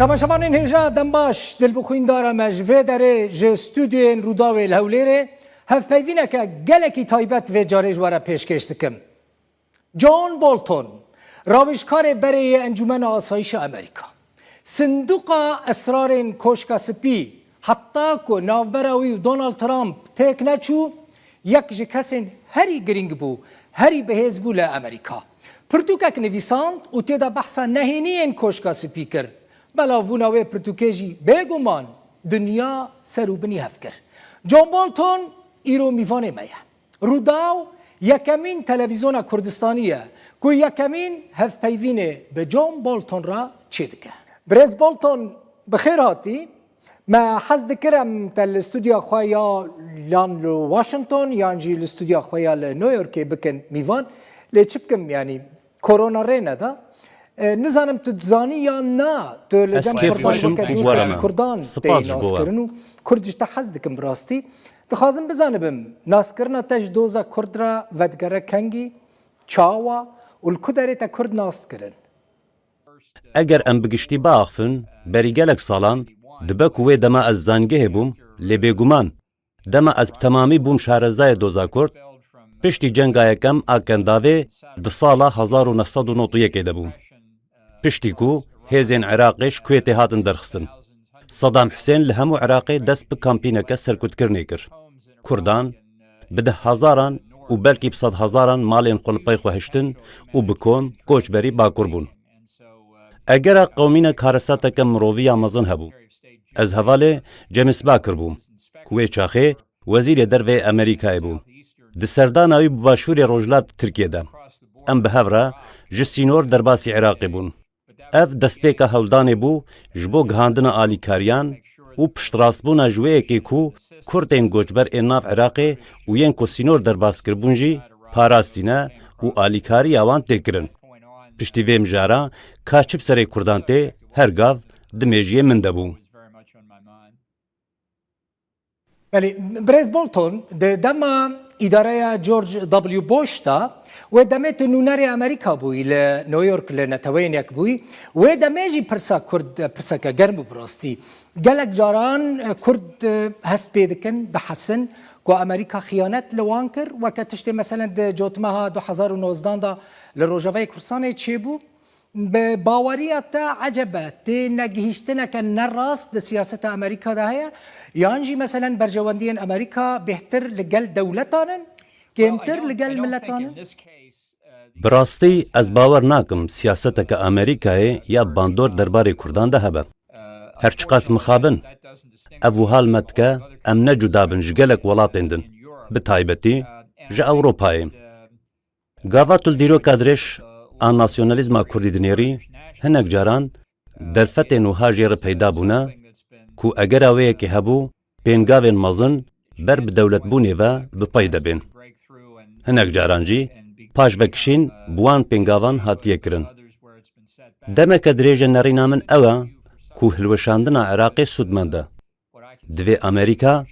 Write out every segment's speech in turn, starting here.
تماشاوانین هێژا دەم باش دل بخوین دارەمە ji vê derê ji stûdyoyên Rûdawê li Hewlêrê hevpeyvîneke gelekî taybet vê carê ji we re pêşkêş dikim. John Bolton, rawişkarê berê Encûmena Asayişa Amerîka. Sinduqa esrarên Koşka Spî, heta ku navbera wî Donald Trump têk neçû, yek ji kesên herî giring bû, herî bihêz bû li Amerîka. Pirtûkek nivîsand û têda behsa nehêniyên Koşka Spî kir. Belavbûna wê pirtûkê jî bêguman dunya ser û binî hev kir. John Bolton îro mîvanê me ye. Rûdaw yekemîn televizyona Kurdistanî ye ku yekemîn hevpeyvînê bi John Bolton ra çê dike. Birêz Bolton bi xêr hatî. Me hez dikirim te li stûdya xwe ya yan li Washington yan jî li stûdya xwe ya li New Yorkê bikin mîvan. Lê çi bikim yanî korona rê neda? Nizanim tu dizanî yan na tu li cem Kurdan tê naskirin û Kurdî te hez dikim bi rastî. Dixwazim bizanibim naskirina te ji doza Kurd re vedgere kengî, çawa û li ku derê te Kurd naskirin? Eger em bi giştî biaxivin, berî gelek salan dibe ku wê dema ez zangehê bûm, lê bêguman dema ez bi temamî bûm şarezayê doza Kurd, piştî cenga yekem a Kendavê di sala 1991 de bû. Piştî ku hêzên Iraqê ji Kuwêtê hatin derxistin. Saddam Hüseyin li hemû Iraqê dest bi kampîneke serkûtkirinê kir. Kurdan bi deh hezaran û belkî bi sed hezaran malên xwe li pey xwe hiştin û bi kom koçberî bakur bûn. Egera qewmînek haresateke miroviya mezin hebû. Ez hevalê Cemisba kirbûm ku wê çaxê wezîrê dervê Amerîkayê bû. Di serdana wî bi başûrê rojhilat Tirkiyeyê em bi hev re ji sînor derbasî Iraqê bûn. Ev destpêka hewldanê bû ji bo gihandina alîkariyan û piştrastbûna ji wê yekê ku Kurdên goçber ên nav Iraqê û yên ku sînor derbas kirbûn jî parastîne û alîkariya wan têkirin. Piştî vê mijara ka çi bi serê Kurdan tê her gav di mejiyê min de bû. Belê, Birêz Bolton di dema îdareya George W. Bush da wê demê tu nûnerê Amerîka bûyî li New York li neteweyên yek bûyî, wê demê jî pirsa Kurd pirseke germ û bi rastî. Gelek caran Kurd hest pê dikin dihesin ku Amerîka xıyanet li wan kir, weke tiştê meselen di cotmeha 2019 da li Rojavayê Kurdistanê çêbû. Bi baweriya te ecebe tê negihîştineke nerast di siyaseta Amerîka de heye yan jî meselen bercewendiyên Amerîka bêhtir li gel dewletan in kêmtir li gel milletan in? Bi rastî ez bawer nakim siyaseteke Amerîkayê ya bandor derbarê Kurdan de hebe. Her çi qas mixabin. Ev wihal me dike em ne cuda bin ji gelek welatên din, bi taybetî ji Ewropayê. Gava tu li dîroka dirêj a nasyonalîzma Kurdî dinêrî hinek caran derfetên wiha jê re peyda bûne ku egera wê yekê hebû pêngavên mezin ber bi dewletbûnê ve bi pey debên. Hinek caran jî paşvekişîn bi wan pêngavan hatiye kirin. Demeke dirêjê nerîna min ew e ku hilweşandina Iraqê sûdmend e. Divê Amerîka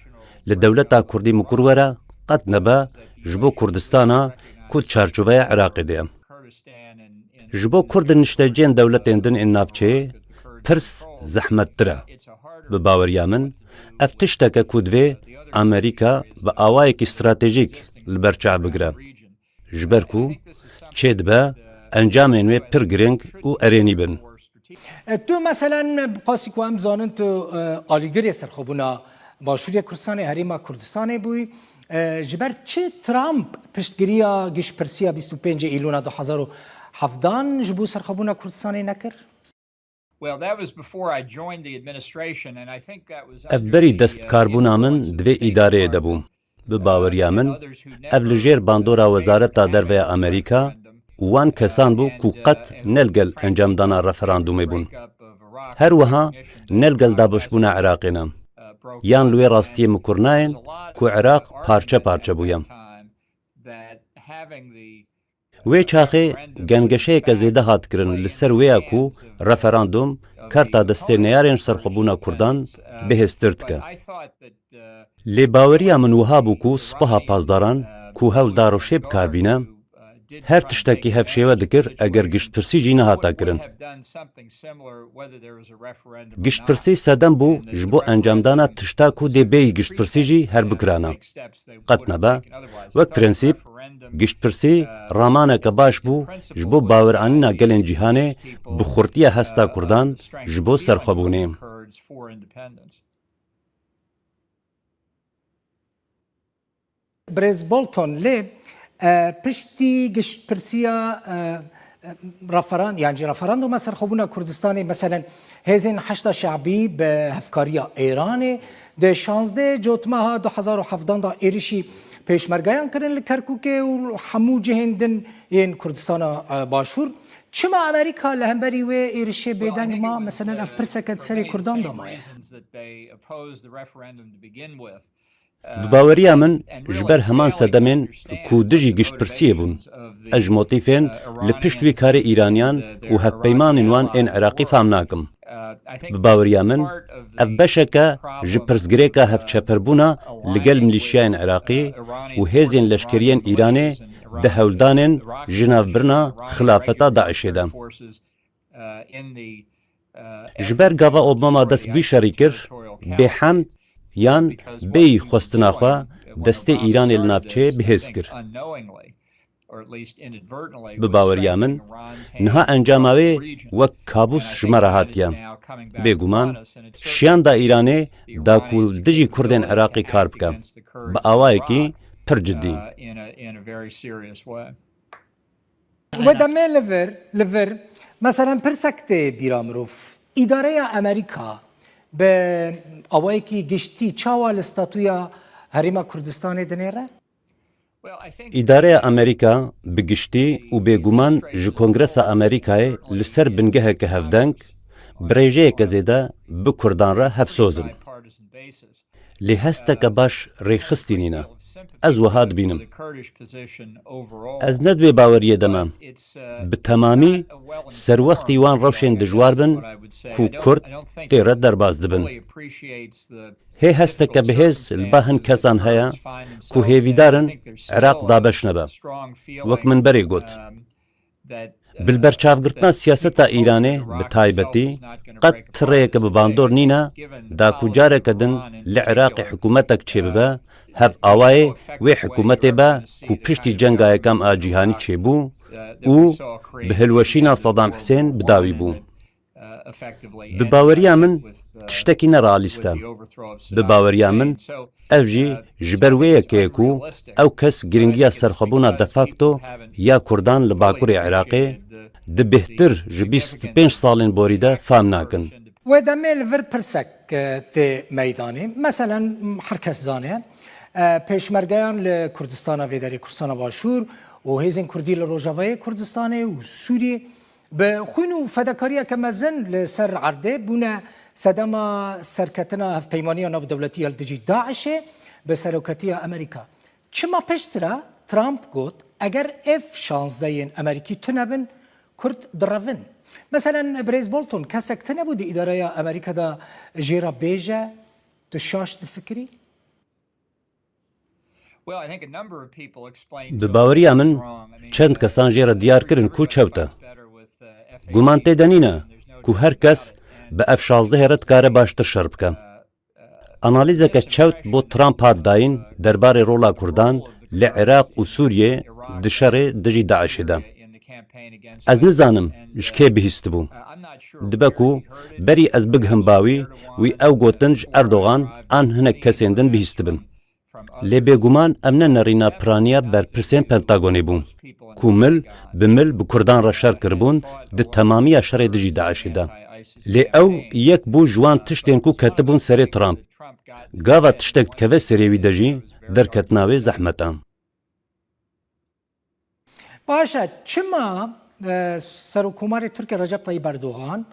li dewleta Kurdî mikur were qet nebe ji bo Kurdistana ku çarçoveya Iraqê de ye. Ji bo Kurdin nişteciyên dewletên din ên navçeyê pirs zehmettir e. Bi baweriya min ev tişteke ku divê Amerîka bi awayekî stratejîk li ber çav bigire. Ji ber ku çê dibe encamên wê pir giring û erênî bin. Tu meselen qasî ku em zanin tu alîgirê serxwebûna Başûrê Kurdistanê Herêma Kurdistanê bûyî. Ji ber çi Trump piştgiriya giştpirsiya 25 îlûna 2017 ji bo serxwebûna Kurdistanê nekir? Ev berî destkarbûna min divê îdareyê de bû. Bi baweriya min ev li jêr bandora Wezareta Derveya Amerîka û wan kesan bû ku qet nelgel encamdana referandûmê bûn. Her wiha nelgel dabeşbûna Iraqê ne. Yan li wê rastiyê mikur nayên ku Iraq parçe parçe bûye. Wê çaxê gengeşeyeke zêde hat kirin li ser wê ya ku referandûm karta destê neyarên serxwebûna Kurdan bihêztir dike. Lê baweriya min wiha bû ku spiha pazdaran ku hewl dar û şê bikarbîne هەر تشتێکی هەفشێوە دەکرد ئەگەر گشتپرسیجی نەهاتا kirin. گشتپرسی سەدەم بوو ji bo encamdana tişta ku dê bêyî giştpirsî jî her bikirana. Qet nebe, wek prensîp, giştpirsî ramaneke baş bû ji bo baweranîna gelên cîhanê bi xurtiya hesta Kurdan ji bo serxwebûnê. برز بولتون لێ پشتی گشتپرسیە رەفەراندۆمە سەرخۆبوونا کوردستانی مەسەلەن هێزên هەشتا شعبی بە هەفکاریە ئێرانê di 16 cotmeha 2017 da êrişî pêşmergeyan kirin li Kerkûkê û hemû cihên din yên Kurdistana Başûr. Çima Amerîka li hemberî wê êrişê bêdeng ma meselen ev pirseke serê Kurdan da maye. Bi baweriya min ji ber heman sedemên ku dijî giştpirsiyê bûn, ez ji motîfên li pişt vî karê Îraniyan û hevpeymanên wan ên Iraqî fehm nakim. Bi baweriya min, ev beşeke ji pirsgirêka hevçeperbûna li gel milîşiyayên Iraqî û hêzên leşkeriyên Îranê di hewldanên ji navbirina xilafeta Daişê de. Ji ber gava Obama dest bûyî şerî kir, bêhemd yan bêyî xwestina xwe destê Îranê li navçeyê bihêz kir. Bi baweriya min, niha encama wê wek kabûs ji me re hatiye. Bêguman, şiyanda Îranê da ku dijî Kurdên Iraqî kar bike, bi awayekî pir cidî. We demê li vir meselen pirsek tê bîra mirov, îdareya Amerîka bi awayekî giştî çawa li statuya Herêma Kurdistanê dinêre? Îdareya Amerîka bi giştî û bêguman ji Kongresa Amerîkayê li ser bingeheke hevdeng, bi rêjeyeke zêde bi Kurdan re hevsozin. Lê hesteke baş rêxistî nîne. Ez wiha dibînim. Ez ne dibê baweriyê deme. Bi temamî serwextî wan rewşên dijwar bin ku Kurd tê re derbas dibin. Hê hesteke bihêz li ba hin kesan heye ku hêvîdarin Iraq dabeş nebe. Wek min berê got. Bilberçavgirtina siyaseta Îranê bi taybetî qet tireyeke bi bandor nîne da ku careke din li Iraqê hikûmetek çêbibe, hev awayê wê hikûmetê be ku piştî cenga yekam a cîhanî çêbû û bi hilweşîna Saddam Hüseyn bidawî bû. Bi baweriya min tiştekî nerealîst e. Bi baweriya min ev jî ji ber wê yekê ku ew kes giringiya serxwebûna de facto ya Kurdan li bakurê Iraqê di bêhtir ji 25 salên borî de fehm nakin. We demê li vir pirsek tê meydanê, meselen her kes zane pêşmergeyan li Kurdistana vê derê Kurdistana Başûr û hêzên Kurdî li Rojavayê Kurdistanê û Sûriyê bi xwîn û fedakariyeke mezin li ser erdê bûne sedema serketina hevpeymaniya navdewletî ya li dijî Daişê bi seroketiya Amerîka. Çima piştre Trump got eger ev 16 yên Amerîkî tunebin Kurd direvin. Meselen Brez Bolton kesek tune bû di îdareya Amerîkada jêra bêje tu şaş difikirî? Bi baweriya min çend kesan jê re diyar kirin ku çewte. Guman tê de nîne ku her kes bi F-16 re dikare baştir şer bike. Analîzeke çewt bo Trump hat dayîn derbarê rola Kurdan li Iraq û Sûriyê di şerê dijî Daişê de. Ez nizanim ji kê bihîstibû. Dibe ku berî ez bigihim bawî wî ew gotin ji Erdogan an hinek kesên din bihîstibin. Lê bêguman em ne nerîna piraniya berpirsên Pentagonê bûn ku mil bi mil bi Kurdan re şer kiribûn di temamiya şerê dijî Daişê de. Lê ew yek bû ji wan tiştên ku ketibûn serê Trump. Gava tiştek dikeve serê wî de jî derketina wê zehmet e. Başa çima Serokkomarê Tirkiye Recep Tayyip Erdogan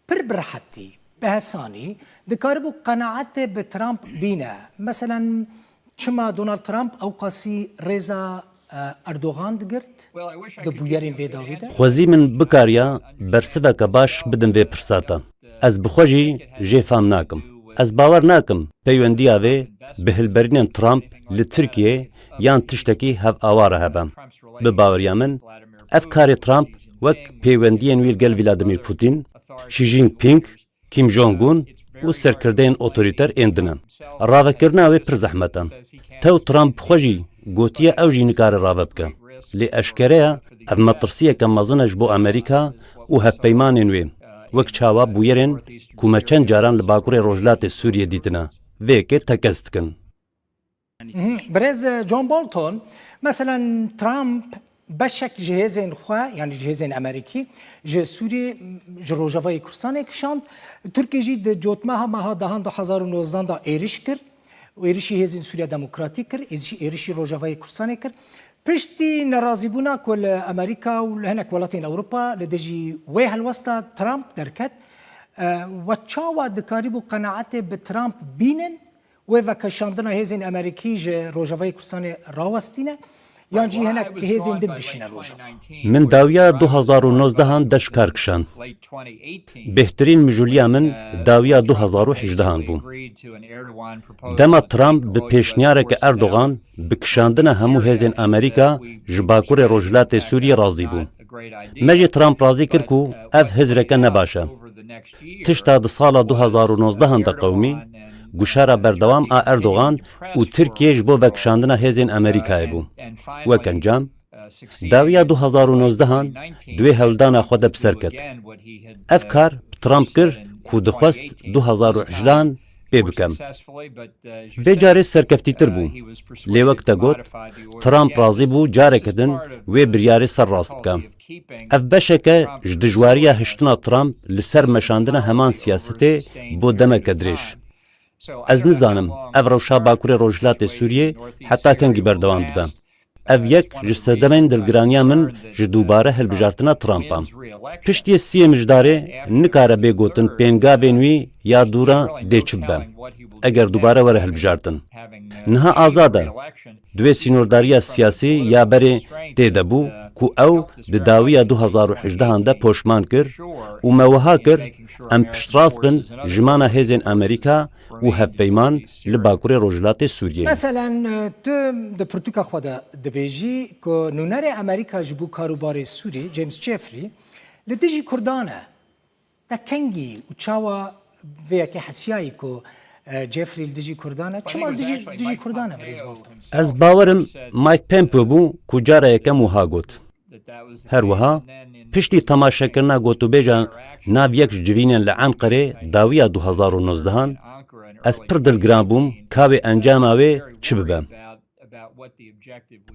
pir bi rehetî bi hesanî dikaribû qenaetê bi Trump bîne. Meselen çima Donald Trump ew qasî rêza Erdogan digirt di bûyerên vê dawî de? Xwezî min bikariya bersiveke baş bidim vê pirsata. Ez bi xwe jî jê fehm nakim. Ez bawer nakim peywendiya vê bi hilberînên Trump li Tirkiye yan tiştekî hev aware hebe. Bi baweriya min, ev karê Trump wek peywendiyên wî gel Vladimir Putin, Xi Jinping, Kim Jong-un û serkirdeyên otorîter ên din e. Ravekirina wê pir zehmet e. Tew Trump xwe jî gotiye ew jî nikare rave bike. Lê eşkereya ev metirsiyeke mezin e ji bo Amerîka û hevpeymanên wê. Wek çawa bûyerên ku me çend caran li Bakurê Rojhilatê Sûriyê dîtine. Vêkê tekez dikin. برز جون بولتون مثلا ترامپ بشک جهازین خو یعنی جهازین امریکی جه سوری جه روجاوای کردستان کشاند ترکیه جی د جوتمه ها دهان 2019 دا ایریش کرد و ایریشی هزین سوریا دموکراتیک کرد ایریشی روجاوای کردستان کرد پشتی ناراضی بونا کل امریکا و هناك ولاتین اوروبا لدجی وی هلوستا ترامپ درکت و چاوا دکاری بو قناعت به ترامپ بینن و کشاندنا هزین امریکی جه روجاوای کردستان راوستینه یان جی هناك هزین دن بشینه روجا من داویا 2019 دشکار کشان. بهترین مجولیه من داویا 2018 بوم. دما ترامپ به پیشنیاره که اردوغان بکشاندن همو هزین امریکا جباکور روجلات سوریه رازی بوم. مجی ترامپ رازی کرد که اف هزرکه نباشه. تشتا د سال 2019 دا قومی گوشارا بردوام آ اردوغان و ترکیه جبو وکشاندنا هزین امریکای بو. وکنجام داویا 2019 دوی هولدانا خود بسر کت. اف کار ترامپ کر که دخواست 2018 پی بکم. وی جاری سرکفتی تر بو. لی وقتا گوت ترامپ رازی بو جاره کدن وی بریاری سر راست بکم. اف بشکه جدجواریه هشتنا ترامپ لسر مشاندنا همان سیاسته بو دمک دریش. از نزانم اف روشا باکور روجلات سوریه حتی کنگی بردوام ببم. اف یک جسدمین دلگرانیا من جدوباره هلبجارتنا ترامپام. پشتی سی مجداره نکاره بگوتن پینگا بینوی یا دورا دیچ ببم. اگر دوباره وره هلبجارتن. نها آزاده. دوی سینورداری سیاسی یا بری تیده بو که او داوی 2018 ده پوشمان کر و موها کر ام پشتراست بن جمانا هزین امریکا و هفپیمان لباکور روجلات سوریه. مثلا تو د پرتوکا خدا د بیجی که نونر امریکا جبو کاروبار سوری جیمز جفری لدیجی کردانه دا کنگی و چاوا ویا که حسیایی که جفری لدیجی کردانه چما لدیجی کردانه بریز بولتون از باورم مایک پمپو بو کجاره یکم وها گوت. هر وها پشتی تماشا کرنا گوتو بیجان ناو یک جوینین لعنقره داویا 2019 از پر دلگران بوم کاوی انجام آوی چی ببم.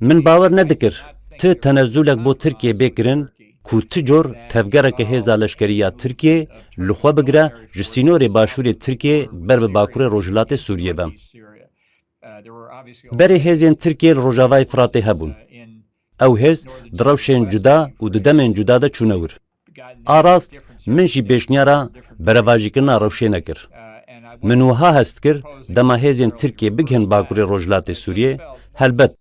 من باور ندکر تی تنزولک بو ترکیه بکرن که تجور تفگرک هزا لشکریه ترکیه لخوا بگره جسینور باشور ترکیه بر باکور روجلات سوریه بم. بری هزین ترکیه روجاوای فراته هبون. او هز دروشین جدا و ددمین جدا ده چونور. آراست من جی بیشنیارا برواجی کرنا روشین نکر. من وها هست کر دما هزین ترکیه بگهن باکور روجلات سوریه هلبت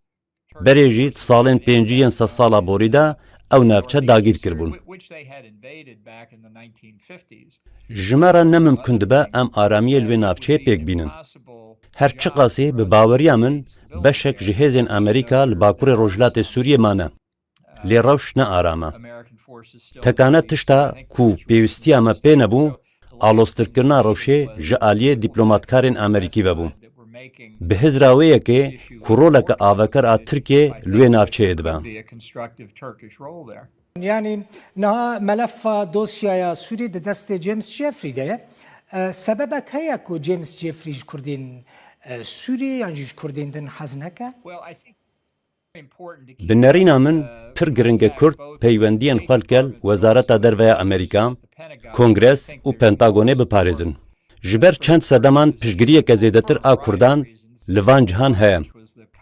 بریجی سالین پینجیین سالا بوریدا او نافچه داگیر کربون. جمارا نممکن دبا ام آرامی الوی نافچه پیک بینن. هر چه قاسی به باوریا من بشک جهازین امریکا لباکور روجلات سوریه مانه. لی روش نه آرامه. تکانه تشتا کو پیوستی اما پی نبو آلوستر کرنا روشه جعالیه دیپلوماتکارین امریکی وبو. به هزراویه که کرولک آوکر آ ترکیه لوی نافچه دبا. یعنی نه ملف دوسیای سوری دست جیمز جفری ده سبب که کو جیمز جفری کردین سوری یعنی کردین دن حزنکه بنرینا من پر گرنگ کرد پیوندین خالکل وزارت دروی امریکا کنگرس و پنتاگونه بپارزن. جبر چند صدمان پشگریه که زیدتر آ کردان لوان جهان هیم.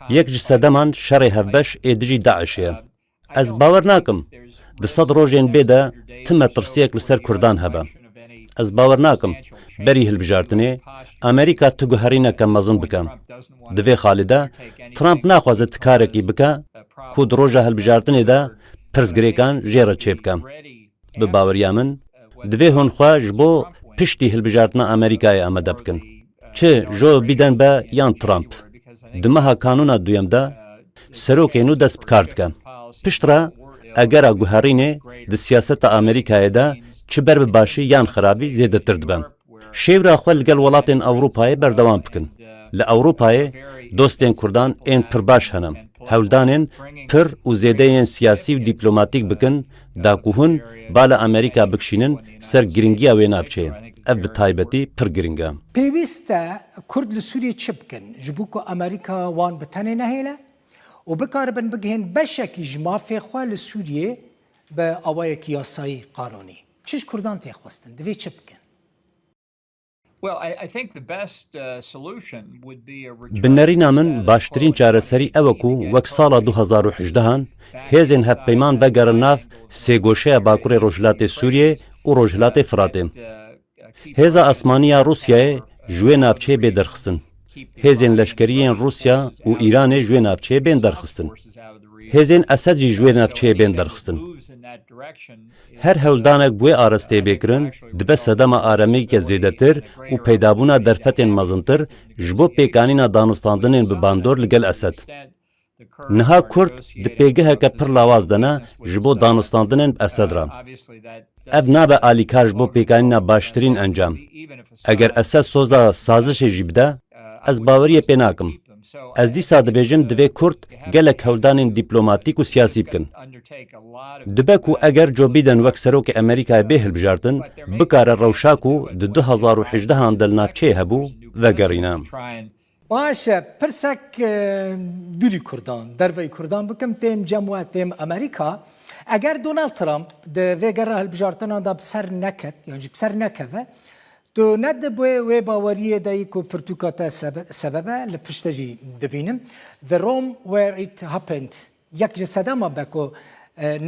یک صدمان شر هفبش ایدجی داعشه. از باور ناکم ده صد روزین بیده تم ترسیک لسر کردان هبه. از باور ناکم بری هلبجارتنه امریکا تو گهرینه کم مزن بکم. دوی خالده ترامپ نخوازد کارکی بکه کود روژه هلبجارتنه ده پرزگریکان جیره چه بکم. به باوریا من دوی هنخوا جبو پشتی هلبجارتنا امریکای آمده بکن. چه جو بیدن به یان ترامپ دمها کانونا دویم ده سروکی نو دست بکارد کن پشترا اگر گوهرینه د سیاست امریکای ده چه بر باشی یان خرابی زیاده ترد بن شیورا خوال گل ولاتین اوروپای بردوام بکن لأوروپای دوستین کردان این پرباش هنم هولدانین پر و زیده سیاسی و دیپلوماتیک بکن دا کوهن بالا امریکا بکشینن سر گرینگی اوی نابچه اف بتایبتی پر گرینگا پێویستە کورد لە سووریە چ بکەن ji bo ku ئەمریکا wan bi tenê nehêle û bikaribin bigihên beşekî ji mafê xwe li Sûriyê bi awayekî yasayî qanûnî çi ji Kurdan tê xwestin divê çi bikin بنەرینا من باشترین چارەسەری ئەوەکو وەک ساڵە 2018هان هێزên hevpeyman vegerin nav sêgoşeya Bakurê Rojhilatê Sûriyê û Rojhilatê Firatê. Hêza Asmaniya Rûsyayê ji wê navçeyê bê derxistin. Hêzên leşkeriyên Rûsya û Îranê ji wê navçeyê bên derxistin. Hêzên Esed jî ji wê navçeyê bên derxistin. Her hewldanek bu wê arasteyê bêkirin dibe sedema aramiyeke zêdetir û peydabûna derfetên mezintir ji bo pêkanîna danûstandinên bi bandor li gel Esed. Niha Kurd di pêgiheke pir lawaz dene ji bo danûstandinên bi Esed re. Ev nabe alîkar ji bo pêkanîna baştirîn encam. Eger Esed soza sazişê jî bide, ez baweriyê pê nakim. Ez dîsa dibêjim divê Kurd gelek hewldanên dîplomatîk û siyasî bikin. Dibe ku eger Joe Biden wek serokê Amerîkayê bê hilbijartin, bikare rewşa ku di 2018 dil navçeyê hebû vegerîne. باش پرسک دوری کردان دروی کردان بکم تیم جمعیت تیم امریکا اگر دونالد ترامپ ده ویگر هلبجارتنا دا بسر نکت یعنی بسر نکوه تو ند بوی وی باوریه دایی که پرتوکاتا سببه لپشتجی دبینم The Rome where it happened یک جسده ما بکو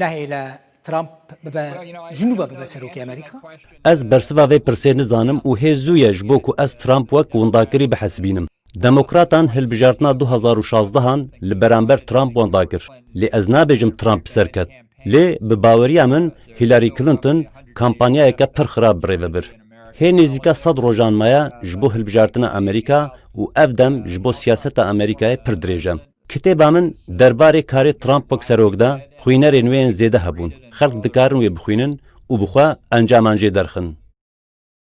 نهیل ترامپ به جنوب به سروکی امریکا Ez bersiva vê pirsê nizanim û hêzûye ji bo ku ez Trump wek wendakirî bihesibînim. Demokratan hilbijartina 2016han li beramber Trump wenda kir. Lê ez nabêjim Trump serket. Lê bi baweriya min Hillary Clinton kampanyayeke pir xirab birêve bir. Hê nêzîka 100 rojan maya ji bo hilbijartina Amerîka û ev dem ji bo siyaseta Amerîkayê pir dirêj e. Kitêba min derbarê karê Trump wek serok da xwînerên wê yên zêde hebûn. Xelk dikarin wê bixwînin û bi xwe encaman jê derxin.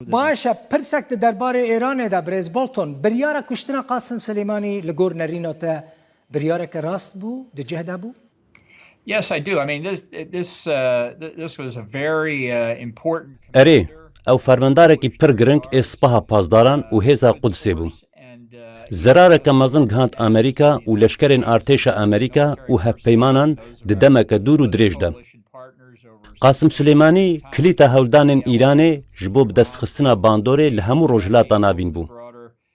باشه پرسک درباره ایران ده بریز بولتون بریاره کشتن قاسم سلیمانی لگور نریناته بریاره که راست بو ده جهده بو Yes, I do. I mean, this was a very important. Erê, ew fermendarekî pir giring ê Spaha Pazdaran û Hêza Qudsê bû. Zerareke mezin gihand Amerîka û leşkerên artêşa Amerîka û hevpeymanan di demeke dûr û dirêj de. Qasım Süleymanî kilîta hewldanên Îranê ji bo bidestxistina bandorê li hemû rojhilata navîn bû.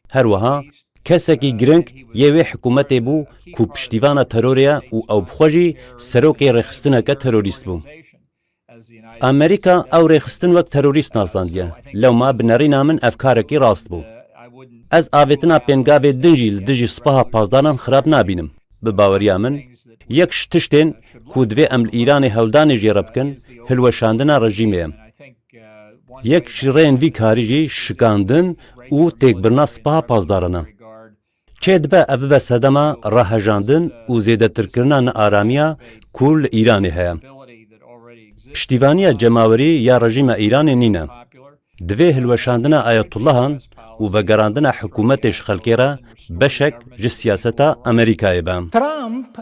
Her wiha kesekî giring yê wê hikûmetê bû ku piştîvana terorê ye û ew bi xwe jî serokê rêxistineke terorîst bû. Amerîka ew rêxistin wek terorîst nasandiye. Lewma bi nerîna min ev karekî rast bû. Ez avêtina pêngavê din jî li dijî Spaha Pazdaran xirab nabînim. Bi baweriya min yek ji tiştên ku divê em li Îranê hewldanê jê re bikin hilweşandina rejîmê ye. Yek ji rêyên vî karî jî şikandin û têkbirina Spaha Pazdaran e. Çê dibe ev bibe sedema rahejandin û zêdetirkirina nearamiya ku li Îranê heye. Piştîvaniya cemawerî ya rejîma Îranê nîne. Divê hilweşandina Ayetullah û vegerandina hikûmetê ji xelkê re beşek ji siyaseta Amerîkayê be. ترامپ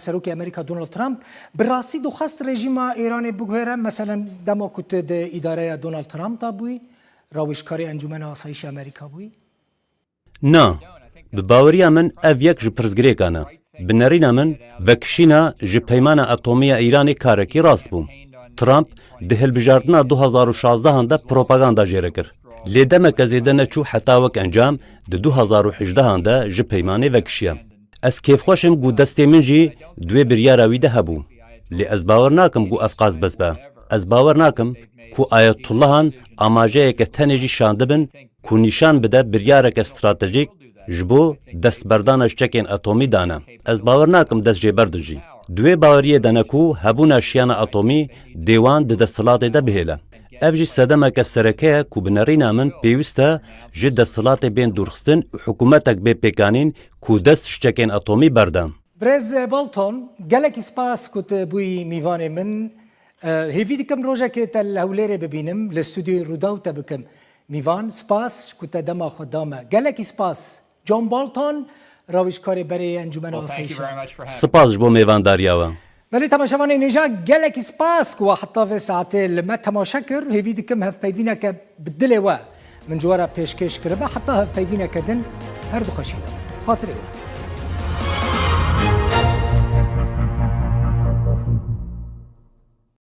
سروکی امریکا دونالد ترامپ براستی دو خست رژیما ایران بگوهره مثلا دما کت ده اداره دونالد ترامپ دا بوی راوشکاری انجمن آسایش امریکا بوی Na, bi baweriya min ev yek ji pirzgirêkan e. Bi nerîna min vekişîna ji peymana atomî ya Îranê karekî rast bû. Trump di hilbijartina 2016 de propaganda jê re kir. Lê demeke zêde neçû heta wek encam di 2018 de ji peymanê vekişiye. Ez kêfxweşim gu destê min jî duê biryara wî de hebû. Lê ez bawer nakim gu ev qas bes be. Ez bawer nakim ku Ayetullah amajeyeke tenê jî şandibin ku nîşan bide biryareke stratejîk ji bo destberdana çekên atomî dane. Ez bawer nakim dest jêber dijî. Duê baweriyê dene ku hebûna şiyana atomî dêwan di desthilatê de bihêle. ev jî sedemeke sereke ye ku bi nêrîna min pêwîst e ji desthilatê bên dûrxistin û hikûmetek bê pêkanîn ku dest ştekên atomî berde. برز بالتون gelekî spas ku tu bûyî mîvanê min hêvî dikim rojekê te li Hewlêrê bibînim li stûdyoyê Rûdaw te bikim mîvan spas ku te dema xwe dame gelekî spas John Bolton rawîjkarê berê Encûmena Well, thank you very Asayişa much for having me. Spas ji bo mêvandariya we. Belê temaşevanê nêja gelekî spas ku we heta vê saetê li me temaşe kir hêvî dikim hevpeyvîneke bi dilê we min ji we re pêşkêş kiribe heta hevpeyvîneke din her du xweşî de xatirê we.